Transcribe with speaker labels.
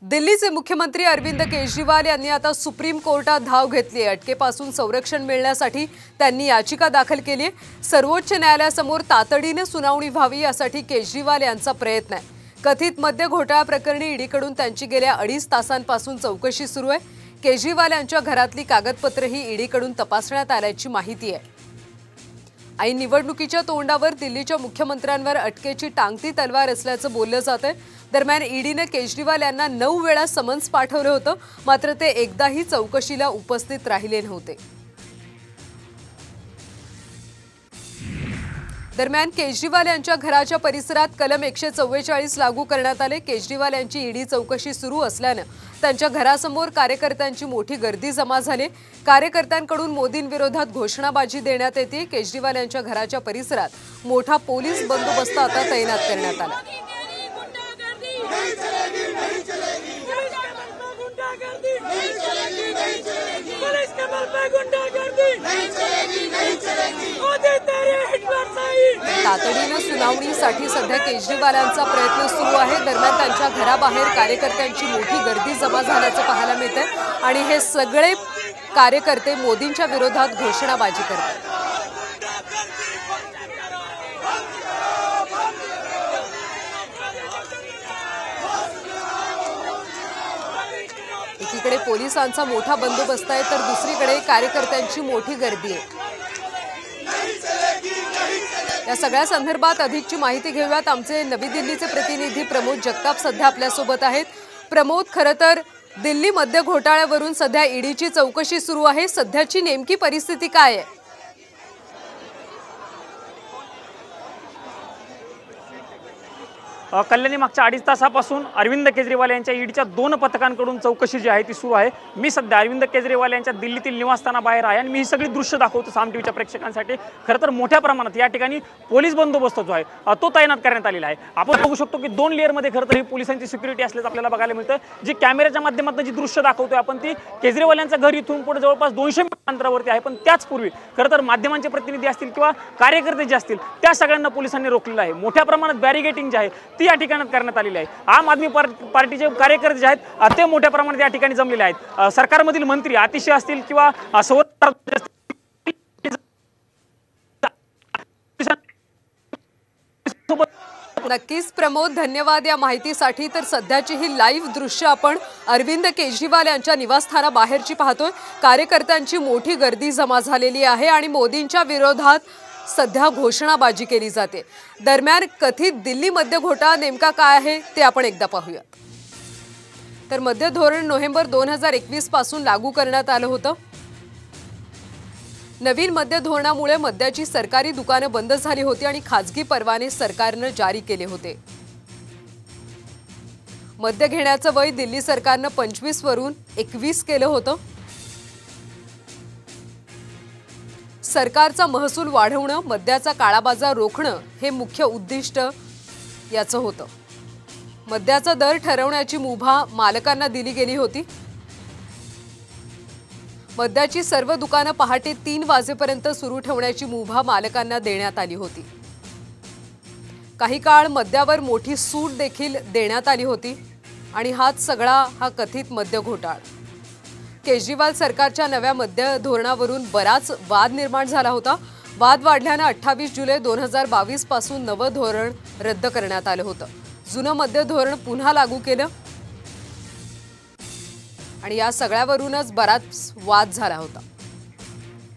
Speaker 1: दिल्लीचे मुख्यमंत्री अरविंद केजरीवाल यांनी आता सुप्रीम कोर्टात धाव घेतली आहे। अटकेपासून संरक्षण मिळण्यासाठी त्यांनी याचिका दाखल केली आहे। सर्वोच्च न्यायालयासमोर तातडीने सुनावणी व्हावी यासाठी केजरीवाल यांचा प्रयत्न आहे। कथित मद्य घोटाळा प्रकरणी ईडीकडून त्यांची गेल्या 2.5 तासांपासून चौकशी सुरू आहे। केजरीवाल यांच्या घरातली कागदपत्रही ईडीकडून तपासण्यात आल्याची माहिती आहे। ऐन निवडणुकीच्या तोंडावर दिल्लीच्या मुख्यमंत्र्यांवर अटकेची टांगती तलवार असल्याचं बोललं जातंय। दरम्यान ईडीने केजरीवाल यांना 9 वेळा समन्स पाठवलं होतं, मात्र ते एकदाही चौकशीला उपस्थित राहिले नव्हते। दरम्यान केजरीवाल यांच्या घराच्या परिसरात कलम 144 लागू करण्यात आले। केजरीवाल यांची ईडी चौकशी सुरू असल्याने त्यांच्या घरासमोर कार्यकर्त्यांची मोठी गर्दी जमा झाली। कार्यकर्त्यांकडून मोदींविरोधात घोषणाबाजी देण्यात येते। केजरीवाल यांच्या घराच्या परिसरात मोठा पोलीस बंदोबस्त आता तैनात करण्यात आला। तातडीने सुनावणीसाठी सध्या केजरीवालांचा प्रयत्न सुरू आहे। दरम्यान त्यांच्या घराबाहेर कार्यकर्त्यांची मोठी गर्दी जमा झाल्याचं पाहायला मिळतंय आणि हे सगळे कार्यकर्ते मोदींच्या विरोधात घोषणाबाजी करतात। एकीकडे पोलिसांचा मोठा बंदोबस्त आहे तर दुसरीकडे कार्यकर्त्यांची मोठी गर्दी आहे। या सगळ्या संदर्भात अधिकची माहिती घेऊयात। आमचे नवी दिल्लीचे प्रतिनिधी प्रमोद जगताप सध्या आपल्या सोबत आहेत। प्रमोद, खरं तर दिल्ली मद्य घोटाळ्यावरून सध्या ईडीची चौकशी सुरू आहे। सध्याची नेमकी परिस्थिती काय आहे?
Speaker 2: कल्याणी मागच्या 2.5 तासापासून अरविंद केजरीवाल यांच्या ईडीच्या 2 पथकांकडून चौकशी जी आहे ती सुरू आहे। मी सध्या अरविंद केजरीवाल यांच्या दिल्लीतील निवासस्थानाबाहेर आहे आणि मी ही सगळी दृश्य दाखवतो साम टीव्हीच्या प्रेक्षकांसाठी। खरं तर मोठ्या प्रमाणात या ठिकाणी पोलीस बंदोबस्त जो आहे तो तैनात करण्यात आलेला आहे। आपण बघू शकतो की 2 लेअरमध्ये खरं तर ही पोलिसांची सिक्युरिटी असल्याचं आपल्याला बघायला मिळतं। जी कॅमेऱ्याच्या माध्यमातून जी दृश्य दाखवतोय आपण ती केजरीवाल यांचं घर इथून पुढे जवळपास 200 मीटर अंतरावरती आहे। पण त्याचपूर्वी खरं तर माध्यमांचे प्रतिनिधी असतील किंवा कार्यकर्ते जे असतील त्या सगळ्यांना पोलिसांनी रोखलेलं आहे। मोठ्या प्रमाणात बॅरिगेटिंग जे आहे ती या ठिकाणी करण्यात आलेली आहे। आम आदमी पार्टीचे कार्यकर्ते जे आहेत ते मोठ्या प्रमाणात या ठिकाणी जमलेले आहेत। सरकारमधील मंत्री अतिशय असतील किंवा
Speaker 1: नक्कीच प्रमोद, धन्यवाद या माहितीसाठी। तर सध्याची ही लाईव्ह दृश्य आपण अरविंद केजरीवाल यांच्या निवासस्थानाबाहेरची पाहतोय। कार्यकर्त्यांची मोठी गर्दी जमा झालेली आहे आणि मोदींच्या विरोधात सध्या घोषणाबाजी केली जाते। दरम्यान कथित दिल्ली मद्य घोटाळा नेमका काय आहे ते आपण एकदा पाहूया। तर मद्य धोरण नोव्हेंबर 2021 पासून लागू करण्यात आलं होतं। नवीन मद्य धोरणामुळे मद्याची सरकारी दुकाने बंद झाली होती आणि खासगी परवाने सरकारने जारी केले होते। मद्य घेण्याचं वय दिल्ली सरकारने 25 वरून 21 केलं होतं। सरकारचा महसूल वाढवणं, मद्याचा काळाबाजार रोखणं हे मुख्य उद्दिष्ट याचं होतं। मद्याचा दर ठरवण्याची मुभा मालकांना दिली गेली होती। मद्याची सर्व दुकानं पहाटे 3 वाजेपर्यंत सुरू ठेवण्याची मुभा मालकांना देण्यात आली होती। काही काळ मद्यावर मोठी सूट देखील देण्यात आली होती आणि हाच सगळा हा कथित मद्य घोटाळा। केजरीवाल सरकारच्या नव्या मद्य धोरणावरून बराच वाद निर्माण झाला होता। वाद वाढल्याने 28 जुलै 2022 पासून नवं धोरण रद्द करण्यात आलं होतं। जुनं मद्य धोरण पुन्हा लागू केलं आणि या सगळ्यावरूनच बराच वाद झाला होता।